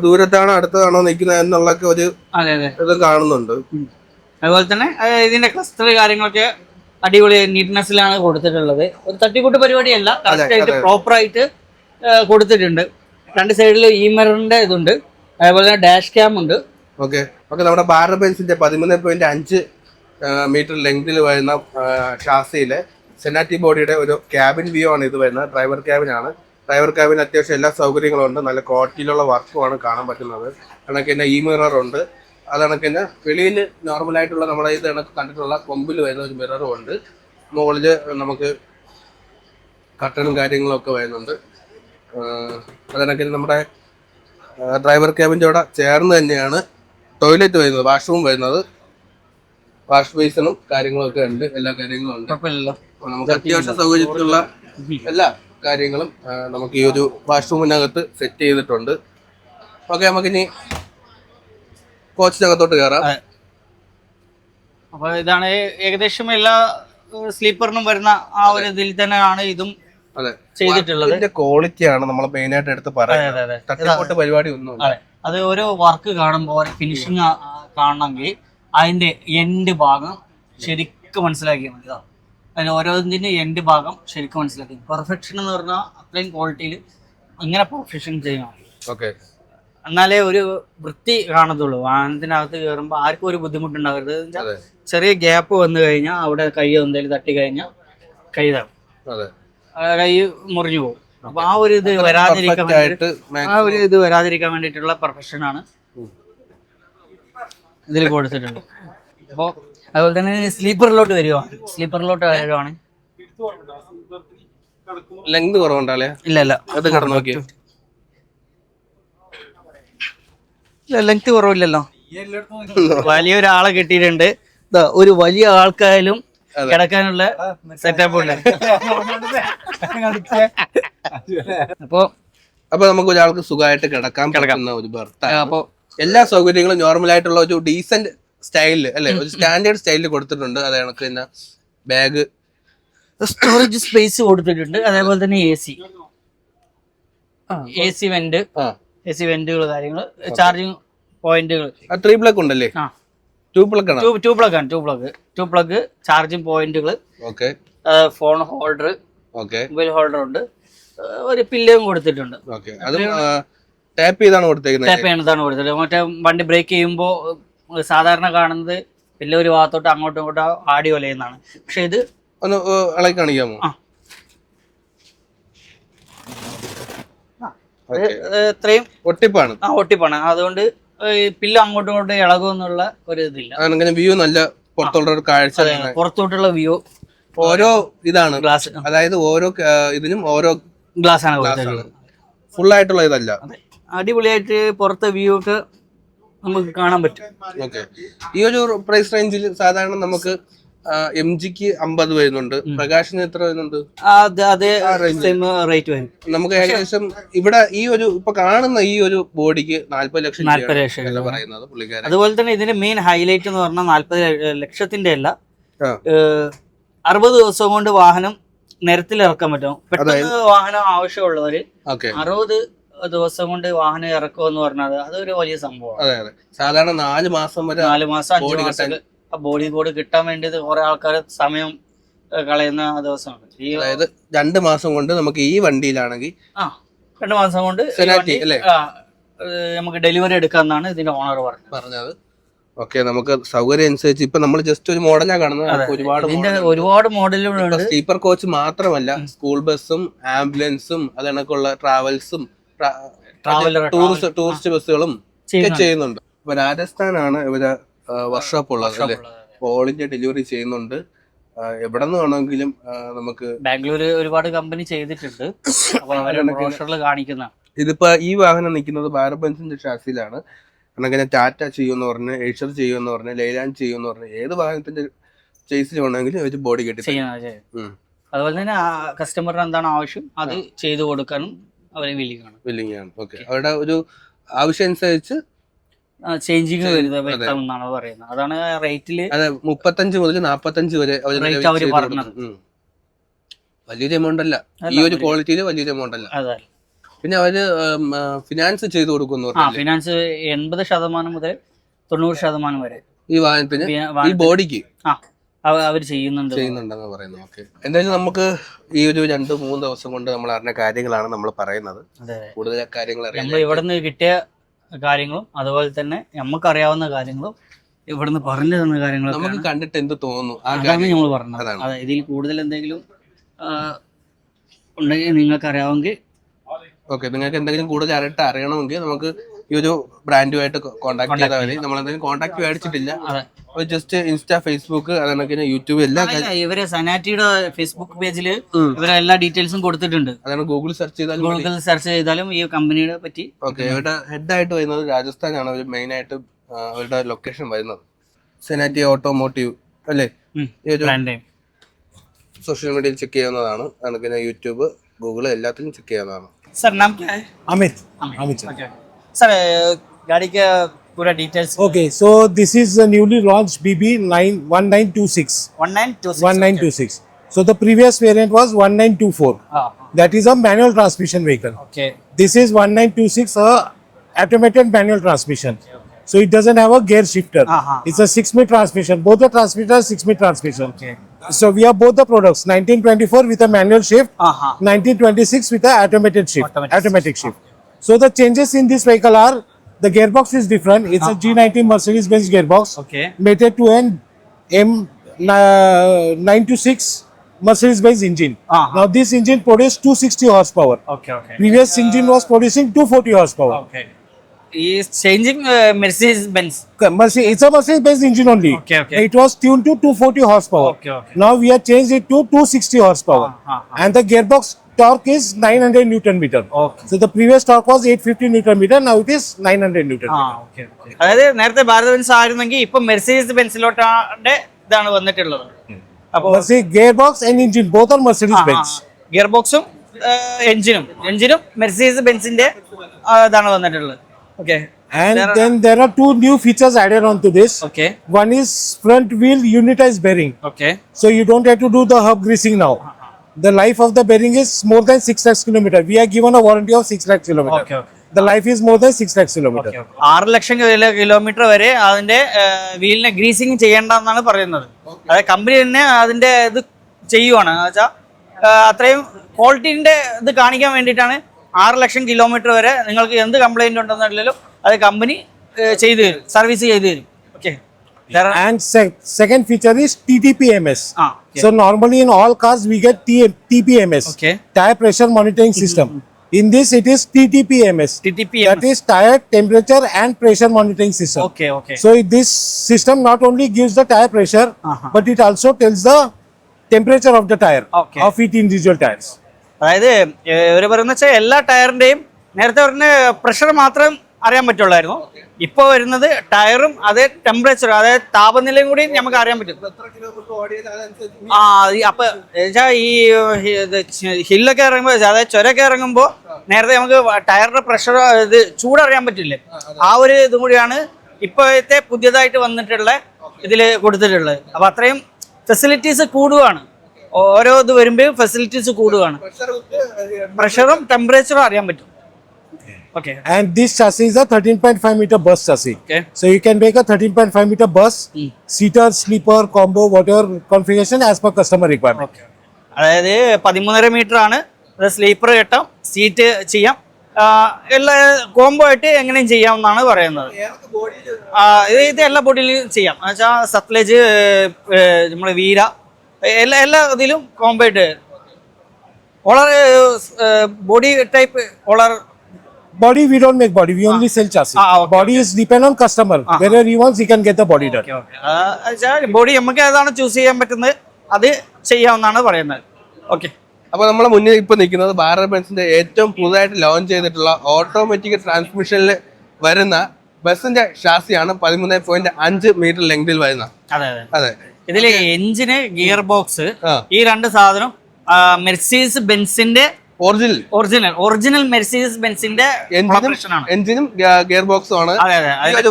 ദൂരത്താണോ അടുത്തതാണോ നിൽക്കുന്നത് എന്നുള്ളൊക്കെ ഒരു ഇത് കാണുന്നുണ്ട്. അതുപോലെ തന്നെ ഇതിന്റെ ക്ലസ്റ്റർ കാര്യങ്ങളൊക്കെ അടിപൊളി നീറ്റ്നെസ്സിലാണ് കൊടുത്തിട്ടുള്ളത്. ഒരു തട്ടിക്കൂട്ട് പരിപാടിയല്ല, കറക്റ്റ് ആയിട്ട് പ്രോപ്പർ ആയിട്ട് കൊടുത്തിട്ടുണ്ട്. രണ്ട് സൈഡിൽ ഈ മിററിന്റെ ഇതുണ്ട്, അതേപോലെ തന്നെ ഡാഷ് ക്യാം ഉണ്ട്. ഓക്കെ നമ്മുടെ ഭാരത് ബെൻസിന്റെ 13.5 മീറ്റർ ലെങ്തിൽ വരുന്ന ഷാസിയിലെ സെനാറ്റി ബോഡിയുടെ ഒരു ക്യാബിൻ വ്യൂ ആണ് ഇത് വരുന്നത്. ഡ്രൈവർ ക്യാബിനാണ്. ഡ്രൈവർ ക്യാബിന് അത്യാവശ്യം എല്ലാ സൗകര്യങ്ങളും ഉണ്ട്. നല്ല ക്വാളിറ്റിയിലുള്ള വർക്കുമാണ് കാണാൻ പറ്റുന്നത്. കണക്ക് തന്നെ ഈ മിറർ ഉണ്ട്. അത് കണക്ക് തന്നെ വെളിയിൽ നോർമലായിട്ടുള്ള നമ്മളെ ഇത് കണക്ക് കണ്ടിട്ടുള്ള കൊമ്പിൽ വരുന്ന ഒരു മിററും ഉണ്ട്. മുകളിൽ നമുക്ക് കട്ടനും കാര്യങ്ങളൊക്കെ വരുന്നുണ്ട്. അത് കണക്കിന് നമ്മുടെ ഡ്രൈവർ ക്യാബിൻ്റെ അവിടെ ചേർന്ന് തന്നെയാണ് ടോയ്ലറ്റ് വരുന്നത്, വാഷ്റൂം വരുന്നത്. വാഷ് ബേസിനും കാര്യങ്ങളൊക്കെ ഉണ്ട്, എല്ലാ കാര്യങ്ങളും ഉണ്ട്. നമുക്ക് അത്യാവശ്യ സൗകര്യത്തിലുള്ള എല്ലാ കാര്യങ്ങളും നമുക്ക് ഈ ഒരു വാഷ്റൂമിനകത്ത് സെറ്റ് ചെയ്തിട്ടുണ്ട്. ഓക്കെ, നമുക്കിനി കോച്ചിനകത്തോട്ട് കയറാം. അപ്പൊ ഇതാണ് ഏകദേശം എല്ലാ സ്ലീപ്പറിനും വരുന്ന ആ ഒരു ഇതിൽ തന്നെയാണ് ഇതും ചെയ്തിട്ടുള്ളത്. ഇതിന്റെ ക്വാളിറ്റിയാണ് നമ്മൾ മെയിൻ ആയിട്ട് എടുത്ത് പറയുന്നത്. തട്ടിപ്പോട്ട് പരിപാടി ഒന്നും. അത് ഓരോ വർക്ക് കാണുമ്പോൾ ഫിനിഷിങ് കാണണമെങ്കിൽ അതിന്റെ എൻഡ് ഭാഗം ശരിക്കും മനസ്സിലാക്കിയാൽ മതി. അതിന് ഓരോന്നിന്റെ എൻഡ് ഭാഗം ശരിക്കും മനസ്സിലാക്കി. പെർഫെക്ഷൻ എന്ന് പറഞ്ഞാൽ അത്രയും ക്വാളിറ്റിയിൽ ഇങ്ങനെ പെർഫെക്ഷൻ ചെയ്യണം. എന്നാലേ ഒരു വൃത്തി കാണത്തുള്ളൂ. വാഹനത്തിനകത്ത് കയറുമ്പോൾ ആർക്കും ഒരു ബുദ്ധിമുട്ടുണ്ടാകരുത്. ചെറിയ ഗ്യാപ്പ് വന്നു കഴിഞ്ഞാൽ അവിടെ കൈ എന്തെങ്കിലും തട്ടി കഴിഞ്ഞാൽ കൈ മുറിഞ്ഞു പോകും. അപ്പൊ ആ ഒരു ഇത് വരാതിരിക്കാൻ വേണ്ടിയിട്ടുള്ള പെർഫെക്ഷനാണ് ഇതിൽ കൊടുത്തിട്ടുണ്ട്. അപ്പോൾ അതുപോലെ തന്നെ സ്ലീപ്പറിലോട്ട് വരുവാണ്. ലെങ്ത് കുറവുണ്ടല്ലേ? ഇല്ല അത് കടന്നു നോക്കി. ലെങ്ത് കുറവില്ലല്ലോ. വലിയൊരാളെ കിട്ടിയിട്ടുണ്ട്. ഒരു വലിയ ആൾക്കായാലും കിടക്കാനുള്ള സെറ്റപ്പ് ഉണ്ട്. അപ്പൊ നമുക്ക് ഒരാൾക്ക് സുഖമായിട്ട് കിടക്കാൻ പറ്റുന്ന ഒരു ബർത്ത്. അപ്പൊ എല്ലാ സൗകര്യങ്ങളും നോർമൽ ആയിട്ടുള്ള ഒരു ഡീസന്റ് സ്റ്റൈലില് അല്ലെ, ഒരു സ്റ്റാൻഡേർഡ് സ്റ്റൈലിൽ കൊടുത്തിട്ടുണ്ട്. അത് കണക്ക് തന്നെ ബാഗ് സ്റ്റോറേജ് സ്പേസ് കൊടുത്തിട്ടുണ്ട്. അതേപോലെ തന്നെ എ സി വെന്റുകൾ, കാര്യങ്ങൾ, ചാർജിങ് പോയിന്റുകൾ. 3 പ്ലഗ് ഉണ്ടല്ലേ? 2 പ്ലഗ് ആണ്. 2 പ്ലഗ് ചാർജിങ് പോയിന്റുകൾ. ഫോൺ ഹോൾഡർ, മൊബൈൽ ഹോൾഡർ ഉണ്ട്. ഒരു പില്ലും കൊടുത്തിട്ടുണ്ട്. ടാപ്പ് ചെയ്താണ് കൊടുത്തിരിക്കുന്നത്. മറ്റേ വണ്ടി ബ്രേക്ക് ചെയ്യുമ്പോൾ സാധാരണ കാണുന്നത് പില്ല ഒരു ഭാഗത്തോട്ട് അങ്ങോട്ടും ഇങ്ങോട്ടും ആടി വലയുന്നതാണ്. പക്ഷെ ഇത് ഒന്ന് ഇളക്കി കാണിക്കാമോ? ഇത്രയും ഒട്ടിപ്പാണ്. അതുകൊണ്ട് പില്ല് അങ്ങോട്ടും ഇങ്ങോട്ടും ഇളകും എന്നുള്ള ഒരു ഇതില്ല. വ്യൂ നല്ല പുറത്തോട്ടുള്ള ഒരു കാഴ്ച, പുറത്തോട്ടുള്ള വ്യൂ. ഓരോ ഇതാണ് ഗ്ലാസ്, അതായത് ഓരോ ഇതിനും ഓരോ ഗ്ലാസ് ആണ് കൊടുത്തിട്ടുള്ളത്. ഫുൾ ആയിട്ടുള്ള ഇതല്ല. അടിപൊളിയായിട്ട് പുറത്തെ വ്യൂ ഒക്കെ നമുക്ക് കാണാൻ പറ്റും. ഈ ഒരു പ്രൈസ് റേഞ്ചിൽ സാധാരണ നമുക്ക് MGക്ക് 50 വരുന്നുണ്ട്. പ്രകാശിന് എത്ര വരുന്നുണ്ട്? അതേ റേറ്റ് വരും. നമുക്ക് ഏകദേശം ഇവിടെ ഈ ഒരു ഇപ്പൊ കാണുന്ന ഈ ഒരു ബോഡിക്ക് 40 ലക്ഷം പറയുന്നത് പുള്ളിക്കാരൻ. അതുപോലെ തന്നെ ഇതിന്റെ മെയിൻ ഹൈലൈറ്റ് എന്ന് പറഞ്ഞാൽ 40 ലക്ഷത്തിന്റെ അല്ല, 60 ദിവസം കൊണ്ട് വാഹനം നിരത്തിൽ ഇറക്കാൻ പറ്റും. പെട്ടെന്ന് വാഹനം ആവശ്യമുള്ളവര് 60 ദിവസം കൊണ്ട് വാഹനം ഇറക്കുമെന്ന് പറഞ്ഞാൽ അതൊരു വലിയ സംഭവമാണ്. സാധാരണ 4 മാസം വരെ 4 മാസം 5 മാസം ബോഡി കോഡ് കിട്ടാൻ വേണ്ടി കുറെ ആൾക്കാർ സമയം കളയുന്ന ദിവസമാണ്. അതായത് 2 മാസം കൊണ്ട് നമുക്ക് ഈ വണ്ടിയിലാണെങ്കിൽ 2 മാസം കൊണ്ട് നമുക്ക് ഡെലിവറി എടുക്കാന്നാണ് ഇതിന്റെ ഓണർ പറഞ്ഞത്. ഓക്കെ, നമുക്ക് സൗകര്യം അനുസരിച്ച് ഇപ്പൊ നമ്മൾ ജസ്റ്റ് ഒരു മോഡലാണ് കാണുന്നത്. ഒരുപാട് മോഡലുകളുണ്ട്. സ്ലീപ്പർ കോച്ച് മാത്രമല്ല, സ്കൂൾ ബസ്സും ആംബുലൻസും അതണക്കുള്ള ട്രാവൽസും ടൂറിസ്റ്റ് ബസ്സുകളും ഒക്കെ ചെയ്യുന്നുണ്ട്. ഇപ്പൊ രാജസ്ഥാനാണ് ഇവര് വർക്ക്ഷോപ്പ് ഉള്ളത് അല്ലെ. ഓൾ ഇന്ത്യ ഡെലിവറി ചെയ്യുന്നുണ്ട്. എവിടെ നിന്ന് വേണമെങ്കിലും നമുക്ക്. ബാംഗ്ലൂര് ഒരുപാട് കമ്പനി ചെയ്തിട്ടുണ്ട്. കാണിക്കുന്ന ഇതിപ്പോ ഈ വാഹനം നിൽക്കുന്നത് ഭാരത് ബെൻസിന്റെ ഷാസിയിലാണ്. അങ്ങനെ ടാറ്റ ചെയ്യുമെന്ന് പറഞ്ഞ്, ഏഷ്യർ ചെയ്യുമെന്ന് പറഞ്ഞ്, ലൈലാൻഡ് ചെയ്യുമെന്ന് പറഞ്ഞ്, ഏത് വാഹനത്തിന്റെ ചേസിൽ വേണമെങ്കിലും അവർ ബോഡി കെട്ടി ചെയ്യാം. അതുപോലെ തന്നെ കസ്റ്റമറിന് എന്താണ് ആവശ്യം അത് ചെയ്തു കൊടുക്കാനും അവരെ വില്ലിംഗ് ആണ്. ഓക്കെ, അവരുടെ ഒരു ആവശ്യം അനുസരിച്ച് ചേഞ്ചിങ് വരുന്നതാണ് പറയുന്നത്. അതാണ് റേറ്റില് 35 മുതൽ 45 വരെ പറഞ്ഞത്. വലിയൊരു എമൗണ്ട് അല്ല, ഈ ഒരു ക്വാളിറ്റിയില് വലിയൊരു എമൗണ്ട് അല്ല. പിന്നെ അവര് ഫിനാൻസ് ചെയ്തു കൊടുക്കുന്നു. ഫിനാൻസ് 80% മുതൽ 90% വരെ ഈ വാഹനത്തിന്, ഈ ബോഡിക്ക്. അവർ ചെയ്യുന്നുണ്ട്. ചെയ്യുന്നുണ്ടെന്ന് പറയുന്നു. ഓക്കെ, എന്തായാലും നമുക്ക് ഈ ഒരു 2-3 ദിവസം കൊണ്ട് നമ്മൾ അറിഞ്ഞ കാര്യങ്ങളാണ് നമ്മൾ പറയുന്നത്. കൂടുതൽ കാര്യങ്ങൾ അറിയാം. നമ്മൾ ഇവിടെ നിന്ന് കിട്ടിയ കാര്യങ്ങളും അതുപോലെ തന്നെ നമുക്കറിയാവുന്ന കാര്യങ്ങളും ഇവിടുന്ന് പറഞ്ഞു തന്ന കാര്യങ്ങളും നമുക്ക് കണ്ടിട്ട് എന്ത് തോന്നുന്നു അതാണ് നമ്മൾ പറഞ്ഞത്. അതെ, ഇതിൽ കൂടുതൽ എന്തെങ്കിലും ഉണ്ടെങ്കിൽ നിങ്ങൾക്ക് അറിയാമെങ്കിൽ ഓക്കെ, നിങ്ങൾക്ക് എന്തെങ്കിലും കൂടുതൽ അറിയണമെങ്കിൽ നമുക്ക് ഈ ഒരു ബ്രാൻഡുമായിട്ട് കോൺടാക്ട് ചെയ്താൽ മതി. നമ്മൾ എന്തെങ്കിലും കോൺടാക്ട് മേടിച്ചിട്ടില്ല, ജസ്റ്റ് ഇൻസ്റ്റാ, ഫേസ്ബുക്ക്, അതൊക്കെ യൂട്യൂബ് എല്ലാം. ഇവര് സനാറ്റിയുടെ ഫേസ്ബുക്ക് പേജിൽ ഇവരെ എല്ലാ ഡീറ്റെയിൽസും കൊടുത്തിട്ടുണ്ട്. അതാണ് ഗൂഗിൾ സെർച്ച് ചെയ്താലും ഈ കമ്പനിയെ പറ്റി. ഓക്കെ, ഇവരുടെ ഹെഡായിട്ട് വരുന്നത് രാജസ്ഥാനാണ്. അവർ മെയിൻ ആയിട്ട് അവരുടെ ലൊക്കേഷൻ വരുന്നത് സെനാറ്റി ഓട്ടോമോട്ടീവ് അല്ലേ. ഈ ഒരു സോഷ്യൽ മീഡിയയിൽ ചെക്ക് ചെയ്യാവുന്നതാണ്. അതുപോലെ യൂട്യൂബ്, ഗൂഗിൾ എല്ലാത്തിലും ചെക്ക് ചെയ്യാവുന്നതാണ്. सर नाम क्या है? अमित सर गाड़ी का पूरा details. Okay, so this is a newly launched BB 1926. 1926. So the previous variant was 1924. That is a manual transmission vehicle. Okay. This is 1926, a automated manual transmission. So it doesn't have a gear shifter. It's a 6-speed transmission. Both the transmitters 6-speed transmission. Okay. So we have both the products. 1924 with a manual shift. 1926 with a automatic shift. So the changes in this vehicle are the gearbox is different. It's a G90 Mercedes-Benz gearbox. Okay. Mated to an M926 Mercedes-Benz engine. Now this engine produced 260 horsepower. Okay. Previous engine was producing 240 horsepower. Okay. He is changing Mercedes-Benz. It's a Mercedes-Benz engine only. Okay. It was tuned to 240 horsepower. Okay. Now we have changed it to 260 horsepower. And the gearbox torque is 900 Newton meter. Okay. So the previous torque was 850 Newton meter. Now it is 900 Newton meter. Okay. അതായത് നേരത്തെ ഭാരത് ബെൻസ് ആയിരുന്നെങ്കിൽ ഇപ്പൊ മെർസിഡീസ് ബെൻസിലോട്ടാണ് ഇതാണ് വന്നിട്ടുള്ളത്. അപ്പോൾ gearbox and engine both are Mercedes-Benz. Gear ബോക്സും എഞ്ചിനും മെർസിഡീസ് ബെൻസിന്റെ ഇതാണ് വന്നിട്ടുള്ളത്. Okay. And then there are two new features added on to this. Okay. One is front wheel unitized bearing. Okay. So you don't have to do the hub greasing now. The life of the bearing is more than 6 lakh kilometer. We are given a warranty of 6 lakh kilometer. Okay. The life is more than 6 lakh kilometer. 6 lakh kilometre വരെ അതിന്റെ വീലിനെ ഗ്രീസിങ് ചെയ്യേണ്ടെന്നാണ് പറയുന്നത്. അതായത് കമ്പനി തന്നെ അതിന്റെ ഇത് ചെയ്യുവാണ്. വെച്ചാൽ അത്രയും ക്വാളിറ്റിന്റെ ഇത് കാണിക്കാൻ വേണ്ടിയിട്ടാണ് 6 ലക്ഷം കിലോമീറ്റർ വരെ നിങ്ങൾക്ക് എന്ത് കംപ്ലൈന്റ് ഉണ്ടെന്നുണ്ടെങ്കിലും അത് കമ്പനി ചെയ്തു തരും, സർവീസ് ചെയ്തു തരും. Okay. And second feature is TTPMS. Okay. So normally in all cars we get TPMS. Okay. Tire pressure monitoring system. In this it is TTPMS. That is tire temperature and pressure monitoring system. Okay. So this system not only gives the tire pressure, but it also tells the temperature of the tire of each individual tires. അതായത് ഇവര് പറയുന്ന വെച്ചാൽ എല്ലാ ടയറിന്റെയും നേരത്തെ പറഞ്ഞ പ്രഷർ മാത്രം അറിയാൻ പറ്റുള്ളായിരുന്നു. ഇപ്പൊ വരുന്നത് ടയറും അതേ ടെമ്പറേച്ചർ, അതായത് താപനിലയും കൂടി നമുക്ക് അറിയാൻ പറ്റും. അപ്പൊ ഈ ഹില്ലൊക്കെ ഇറങ്ങുമ്പോ, അതായത് ചുരമൊക്കെ ഇറങ്ങുമ്പോ നേരത്തെ നമുക്ക് ടയറിന്റെ പ്രഷർ ഇത് ചൂടറിയാൻ പറ്റില്ലേ, ആ ഒരു ഇതും കൂടിയാണ് ഇപ്പോഴത്തെ പുതിയതായിട്ട് വന്നിട്ടുള്ള ഇതില് കൊടുത്തിട്ടുള്ളത്. അപ്പൊ അത്രയും ഫെസിലിറ്റീസ് കൂടുകയാണ്. ഓരോ ഇത് വരുമ്പോഴും ഫെസിലിറ്റീസ് കൂടുകയാണ്. പ്രഷറും ടെമ്പറേച്ചറും അറിയാൻ പറ്റും. Okay. And this chassis is a 13.5 meter bus chassis. Okay. So you can make a 13.5 meter bus, seater, sleeper, combo, whatever configuration as per customer requirement. Okay. അതായത് 13.5 മീറ്റർ ആണ്. സ്ലീപ്പർ കെട്ടാം, സീറ്റ് ചെയ്യാം, എല്ലാ കോംബോ ആയിട്ട് എങ്ങനെയും ചെയ്യാമെന്നാണ് പറയുന്നത്. ഇത് എല്ലാ ബോഡിയിലും ചെയ്യാം. എന്നുവെച്ചാൽ സത്ലജ്, നമ്മുടെ വീര, എല്ലാ ഇതിലും കോംബോ ആയിട്ട്. വളരെ body type Body we don't make body, we only sell chassis. Body is depend on customer. Wherever he wants, he can get the body done. Body നമുക്ക് ഏതാണ് ചൂസ് ചെയ്യാൻ പറ്റുന്നത് അത് ചെയ്യാമെന്നാണ് പറയുന്നത്. ഓക്കെ. അപ്പൊ നമ്മളെ മുന്നിൽ ഇപ്പൊ നിൽക്കുന്നത് ഭാരത് ബെൻസിന്റെ ഏറ്റവും പുതുതായിട്ട് ലോഞ്ച് ചെയ്തിട്ടുള്ള ഓട്ടോമാറ്റിക് ട്രാൻസ്മിഷനിൽ വരുന്ന ബസിന്റെ ഷാസിയാണ്. 13.5 മീറ്റർ ലെങ്തിൽ വരുന്ന. അതെ. ഇതില് എഞ്ചിന്, ഗിയർ ബോക്സ്, ഈ രണ്ട് സാധനം മെർസിഡീസ് ബെൻസിന്റെ ഒറിജിനൽ മെർസിഡീസ് ബെൻസിന്റെ എഞ്ചിനും ഗിയർ ബോക്സും ആണ്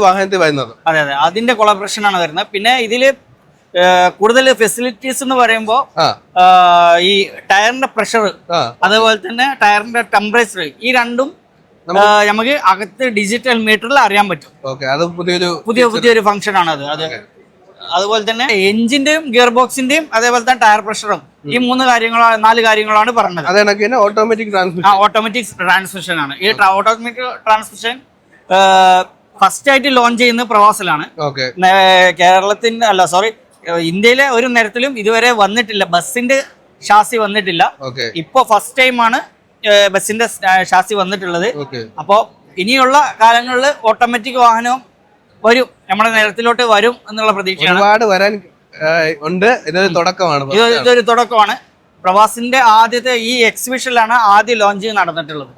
വാഹനത്തിൽ വരുന്നത്. അതെ, അതിന്റെ കൊളാബറേഷൻ ആണ് വരുന്നത്. പിന്നെ ഇതില് കൂടുതൽ ഫെസിലിറ്റീസ് എന്ന് പറയുമ്പോൾ ഈ ടയറിന്റെ പ്രഷർ, അതുപോലെ തന്നെ ടയറിന്റെ ടെമ്പറേച്ചർ, ഈ രണ്ടും നമുക്ക് അകത്ത് ഡിജിറ്റൽ മീറ്ററിൽ അറിയാൻ പറ്റും. അത് പുതിയൊരു പുതിയൊരു ഫംഗ്ഷൻ ആണ്. അത് അതുപോലെ തന്നെ എഞ്ചിന്റെയും ഗിയർ ബോക്സിന്റെയും അതേപോലെ തന്നെ ടയർ പ്രഷറും ഈ 4 കാര്യങ്ങളാണ് പറഞ്ഞത്. അതേ കണക്ക് തന്നെ ഓട്ടോമാറ്റിക് ട്രാൻസ്മിഷൻ. ഓട്ടോമാറ്റിക് ട്രാൻസ്മിഷൻ ആണ്. ഈ ഓട്ടോമാറ്റിക് ട്രാൻസ്മിഷൻ ഫസ്റ്റ് ആയിട്ട് ലോഞ്ച് ചെയ്യുന്നത് പ്രവാസിലാണ്. ഓക്കെ. കേരളത്തിന്റെ അല്ല സോറി ഇന്ത്യയിലെ ഒരു നേരത്തിലും ഇതുവരെ വന്നിട്ടില്ല, ബസ്സിന്റെ ഷാസി വന്നിട്ടില്ല. ഇപ്പൊ ഫസ്റ്റ് ടൈം ആണ് ബസ്സിന്റെ ഷാസി വന്നിട്ടുള്ളത്. അപ്പോ ഇനിയുള്ള കാലങ്ങളിൽ ഓട്ടോമാറ്റിക് വാഹനവും വരും, നമ്മുടെ നേരത്തിലോട്ട് വരും എന്നുള്ള പ്രതീക്ഷയാണ്. ഒരുപാട് വരാൻ ഉണ്ട്. ഇതൊരു തുടക്കമാണ്. ഇതൊരു തുടക്കമാണ്. പ്രവാസിന്റെ ആദ്യത്തെ ഈ എക്സിബിഷനിലാണ് ആദ്യം ലോഞ്ച് നടന്നിട്ടുള്ളത്.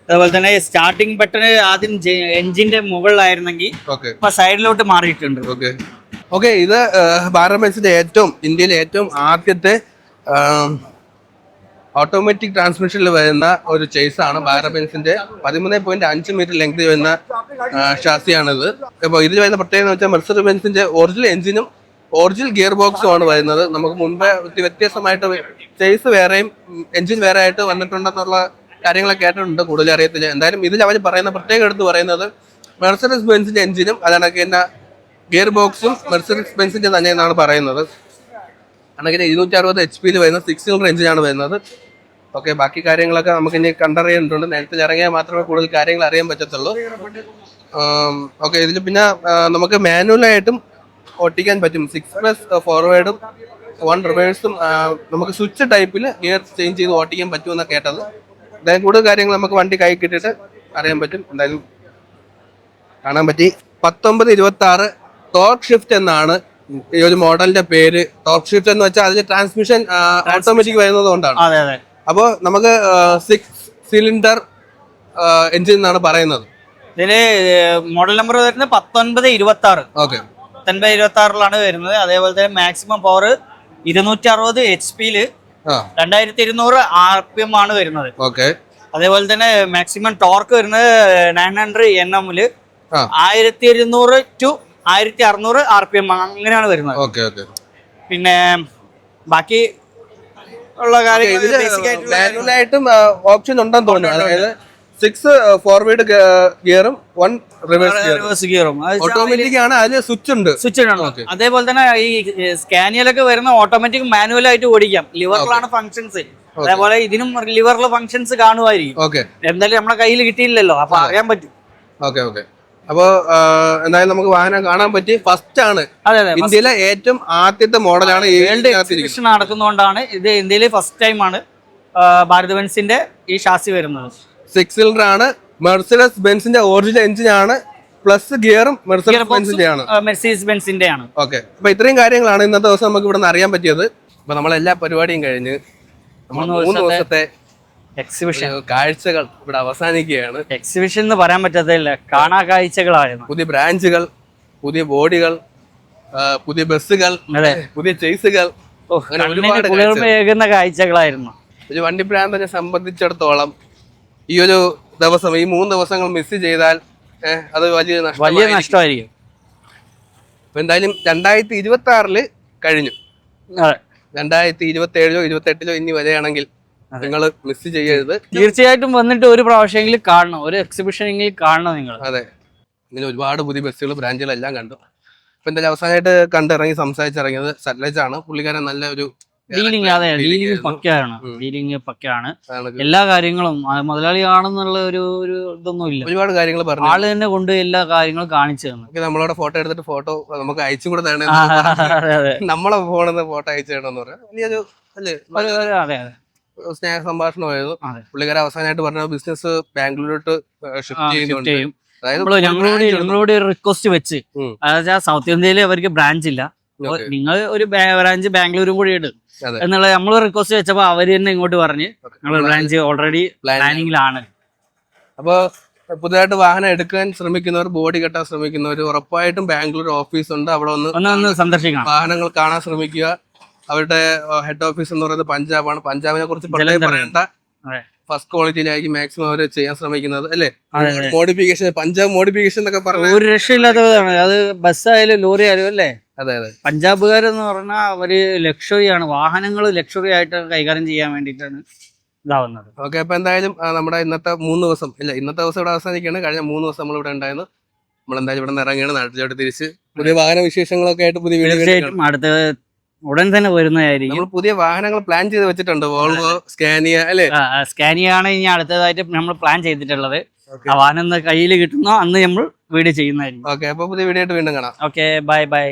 അതുപോലെ തന്നെ സ്റ്റാർട്ടിംഗ് ബട്ടൺ ആദ്യം എഞ്ചിന്റെ മുകളിലായിരുന്നെങ്കിൽ ഇപ്പൊ സൈഡിലോട്ട് മാറിയിട്ടുണ്ട്. ഓക്കെ, ഇത് ഭാരത് ബെൻസിന്റെ ഇന്ത്യയിലെ ഏറ്റവും ആദ്യത്തെ ഓട്ടോമാറ്റിക് ട്രാൻസ്മിഷനിൽ വരുന്ന ഒരു ചേസാണ്. ഭാരത് ബെൻസിന്റെ 13.5 മീറ്റർ ലെങ്ത് വരുന്ന ഷാസിയാണിത്. അപ്പോൾ ഇതിൽ വരുന്ന പ്രത്യേകത എന്ന് വെച്ചാൽ മെർസഡീസ് ബെൻസിന്റെ ഒറിജിനൽ എഞ്ചിനും ഒറിജിനൽ ഗിയർ ബോക്സും ആണ് വരുന്നത്. നമുക്ക് മുമ്പേ വ്യത്യസ്തമായിട്ട് ചേസ് വേറെയും എഞ്ചിൻ വേറെ ആയിട്ട് വന്നിട്ടുണ്ടെന്നുള്ള കാര്യങ്ങളൊക്കെ കേട്ടിട്ടുണ്ട്, കൂടുതൽ അറിയത്തില്ല. എന്തായാലും ഇതിൽ അവർ പറയുന്ന പ്രത്യേകം എടുത്ത് പറയുന്നത് മെർസഡീസ് ബെൻസിന്റെ എഞ്ചിനും അതാണെങ്കിൽ തന്നെ ഗിയർ ബോക്സും മെർസഡീസ് ബെൻസിന്റെ തന്നെ എന്നാണ് പറയുന്നത്. ആണെങ്കിൽ 260 HP വരുന്ന 6 സിലിണ്ടർ എഞ്ചിനാണ് വരുന്നത്. ഓക്കെ, ബാക്കി കാര്യങ്ങളൊക്കെ നമുക്ക് ഇനി കണ്ടറിയേണ്ടതുണ്ട്. നേരത്തെ ഇറങ്ങിയാൽ മാത്രമേ കൂടുതൽ കാര്യങ്ങൾ അറിയാൻ പറ്റത്തുള്ളൂ. ഓക്കെ, ഇതിൽ പിന്നെ നമുക്ക് മാനുവലായിട്ടും ഓട്ടിക്കാൻ പറ്റും. 6+ ഫോർവേഡും 1 റിവേഴ്സും നമുക്ക് സ്വിച്ച് ടൈപ്പിൽ ഗിയർ ചേഞ്ച് ചെയ്ത് ഓട്ടിക്കാൻ പറ്റുമെന്നാണ് കേട്ടത്. എന്തായാലും കൂടുതൽ കാര്യങ്ങൾ നമുക്ക് വണ്ടി കൈ കിട്ടിയിട്ട് അറിയാൻ പറ്റും. എന്തായാലും കാണാൻ പറ്റി. 1926 ടോർക്ക് ഷിഫ്റ്റ് എന്നാണ് ഈ ഒരു മോഡലിന്റെ പേര്. ടോർക്ക് ഷിഫ്റ്റ് എന്ന് വെച്ചാൽ അതിൽ ട്രാൻസ്മിഷൻ ഓട്ടോമാറ്റിക് വരുന്നത് കൊണ്ടാണ്. അപ്പോൾ നമുക്ക് 6 സിലിണ്ടർ എഞ്ചിൻ എന്നാണ് പറയുന്നത്. ഇതില് മോഡൽ നമ്പർ വരുന്നത് 1926. ഓക്കെ, 1926 വരുന്നത്. അതേപോലെ തന്നെ മാക്സിമം പവർ 260 HP 2200 RPM ആണ് വരുന്നത്. ഓക്കെ, അതേപോലെ തന്നെ മാക്സിമം ടോർക്ക് വരുന്നത് 900 Nm 1200 to 1600 RPM അങ്ങനെയാണ് വരുന്നത്. പിന്നെ ബാക്കി ഉള്ള മാനുവലായിട്ടും ഓപ്ഷൻ ഉണ്ടെന്ന് തോന്നുന്നു. അതായത് 6 ഫോർവേഡ് ഗിയറും 1 റിവേഴ്സ് ഗിയറും ഓട്ടോമാറ്റിക് ആണ്. അതിൽ സ്വിച്ച് ഉണ്ട്. അതേപോലെ തന്നെ ഈ സ്കാനിയലൊക്കെ വരുന്ന ഓട്ടോമാറ്റിക് മാനുവൽ ആയിട്ട് ഓടിക്കാം. ലിവറിലാണ് ഫങ്ഷൻസ്. അതേപോലെ ഇതിനും ലിവറിലെ ഫങ്ഷൻസ് കാണുമായിരിക്കും. എന്തായാലും നമ്മുടെ കയ്യിൽ കിട്ടിയില്ലല്ലോ, അപ്പൊ അറിയാൻ പറ്റും. അപ്പോ എന്തായാലും നമുക്ക് വാഹനം കാണാൻ പറ്റി. ഫസ്റ്റ് ആണ് ഇന്ത്യയിലെ ഏറ്റവും ആദ്യത്തെ മോഡലാണ് നടക്കുന്നതുകൊണ്ടാണ് ഇത് ഇന്ത്യയിലെ ഫസ്റ്റ് ടൈം ആണ് ഭാരത് ബെൻസിന്റെ ഈ ഷാസി വരുന്നത്. 6 സിലിണ്ടർ ആണ്. മെർസിഡസ് ബെൻസിന്റെ ഒറിജിനൽ എഞ്ചിൻ ആണ്. പ്ലസ് ഗിയറും മെർസിഡസ് ബെൻസിന്റെ ആണ്. ഓക്കെ, അപ്പൊ ഇത്രയും കാര്യങ്ങളാണ് ഇന്നത്തെ ദിവസം നമുക്ക് ഇവിടെ നിന്ന് അറിയാൻ പറ്റിയത്. അപ്പൊ നമ്മളെല്ലാ പരിപാടിയും കഴിഞ്ഞ് 3 ദിവസത്തെ എക്സിബിഷൻ കാഴ്ചകൾ ഇവിടെ അവസാനിക്കുകയാണ്. എക്സിബിഷൻ എന്ന് പറയാൻ പറ്റത്തില്ല, കാണാ കാഴ്ചകളായിരുന്നു. പുതിയ ബ്രാഞ്ചുകൾ, പുതിയ ബോഡികൾ, പുതിയ ബസ്സുകൾ, പുതിയ ചേസുകൾ, ഒരുപാട് കാഴ്ചകളായിരുന്നു. ഒരു വണ്ടി ഭ്രാന്തനെ സംബന്ധിച്ചിടത്തോളം ഈ ഒരു ദിവസം, ഈ 3 ദിവസങ്ങൾ മിസ് ചെയ്താൽ അത് വലിയ നഷ്ടമായിരിക്കും. എന്തായാലും 2026 കഴിഞ്ഞു. 2027 28 ഇനി വരെയാണെങ്കിൽ നിങ്ങൾ മിസ് ചെയ്യരുത്. തീർച്ചയായിട്ടും വന്നിട്ട് ഒരു പ്രാവശ്യമെങ്കിലും കാണണം, ഒരു എക്സിബിഷനെങ്കിലും കാണണം നിങ്ങൾ. അതെ, ഇങ്ങനെ ഒരുപാട് പുതിയ ബസ്സുകൾ, ബ്രാഞ്ചുകളെല്ലാം കണ്ടു. ഇപ്പൊ എന്തായാലും അവസാനമായിട്ട് കണ്ടിറങ്ങി സംസാരിച്ചിറങ്ങിയത് സത്ലജ് ആണ്. പുള്ളിക്കാരൻ നല്ല ഒരു ഡീലിംഗ് പക്കയാണ്. എല്ലാ കാര്യങ്ങളും മുതലാളിയാണെന്നുള്ള ഒരു ഇതൊന്നും ഇല്ല. ഒരുപാട് കാര്യങ്ങൾ പറഞ്ഞു. ആള് തന്നെ കൊണ്ട് എല്ലാ കാര്യങ്ങളും കാണിച്ചു തന്നു. നമ്മളോട് ഫോട്ടോ എടുത്തിട്ട് ഫോട്ടോ നമുക്ക് അയച്ചും കൂടെ തരണേ, നമ്മളെ ഫോണിൽ ഫോട്ടോ അയച്ചു തരണമെന്ന് പറയാം. വലിയൊരു അതെ സ്നേഹ സംഭാഷണമായിരുന്നു. പുള്ളിക്കാരൻ അവസാനമായിട്ട് പറഞ്ഞ ബിസിനസ് ബാംഗ്ലൂരിലോട്ട് ഷിഫ്റ്റ് ചെയ്യുന്നുണ്ട്. ഞങ്ങളോട് റിക്വസ്റ്റ് വെച്ച്, അതായത് സൗത്ത് ഇന്ത്യയിൽ അവർക്ക് ബ്രാഞ്ച് ഇല്ല, നിങ്ങൾ ഒരു ബ്രാഞ്ച് ബാംഗ്ലൂരും കൂടി ഇടും എന്നുള്ള നമ്മൾ റിക്വസ്റ്റ് വെച്ചപ്പോ അവര് തന്നെ ഇങ്ങോട്ട് പറഞ്ഞ് ഞങ്ങൾ ബ്രാഞ്ച് ഓൾറെഡി പ്ലാനിങ്ങിലാണ്. അപ്പൊ പുതുതായിട്ട് വാഹനം എടുക്കാൻ ശ്രമിക്കുന്നവർ, ബോഡി കെട്ടാൻ ശ്രമിക്കുന്നവർ ഉറപ്പായിട്ടും ബാംഗ്ലൂർ ഓഫീസ് ഉണ്ട്, അവിടെ ഒന്ന് സന്ദർശിക്കണം. വാഹനങ്ങൾ കാണാൻ ശ്രമിക്കുക. അവരുടെ ഹെഡ് ഓഫീസ് എന്ന് പറയുന്നത് പഞ്ചാബാണ്. പഞ്ചാബിനെ കുറിച്ച് പറയേണ്ട ഫസ്റ്റ് ക്വാളിറ്റിയിലായിരിക്കും മാക്സിമം അവർ ചെയ്യാൻ ശ്രമിക്കുന്നത്, അല്ലേ? മോഡിഫിക്കേഷൻ, പഞ്ചാബ് മോഡിഫിക്കേഷൻ എന്നൊക്കെ പറഞ്ഞ ഒരു രക്ഷയില്ലാത്തതാണ്. അത് ബസ്സായാലും ലോറി ആയാലും അല്ലേ. അതെ, പഞ്ചാബുകാരെന്ന് പറഞ്ഞാൽ അവര് ലക്ഷറിയാണ്, വാഹനങ്ങൾ ലക്ഷറി ആയിട്ട് കൈകാര്യം ചെയ്യാൻ വേണ്ടിയിട്ടാണ് ഇതാവുന്നത്. ഓക്കെ, അപ്പൊ എന്തായാലും നമ്മുടെ ഇന്നത്തെ 3 ദിവസം ഇന്നത്തെ ദിവസം ഇവിടെ അവസാനിക്കുകയാണ്. കഴിഞ്ഞ 3 ദിവസം നമ്മൾ ഇവിടെ ഉണ്ടായിരുന്നു. നമ്മൾ എന്തായാലും ഇവിടെ നിന്ന് ഇറങ്ങിയാണ് നാട്ടിലോട്ട് തിരിച്ച് പുതിയ വാഹന വിശേഷങ്ങളൊക്കെ ആയിട്ട് പുതിയ വീഡിയോ തീർച്ചയായിട്ടും അടുത്ത ഉടൻ തന്നെ വരുന്നതായിരിക്കും. നമ്മൾ പുതിയ വാഹനങ്ങൾ പ്ലാൻ ചെയ്ത് വെച്ചിട്ടുണ്ട്. വോൾവോ, സ്കാനിയ അല്ലേ? സ്കാനിയ ആണ് ഇനി അടുത്തതായിട്ട് നമ്മൾ പ്ലാൻ ചെയ്തിട്ടുള്ളത്. ആ വാഹനം കയ്യിൽ കിട്ടുന്നോ അന്ന് നമ്മൾ വീഡിയോ ചെയ്യുന്നതായിരിക്കും. ഓക്കെ, അപ്പൊ പുതിയ വീഡിയോ ആയിട്ട് വീണ്ടും കാണാം. Okay, bye bye.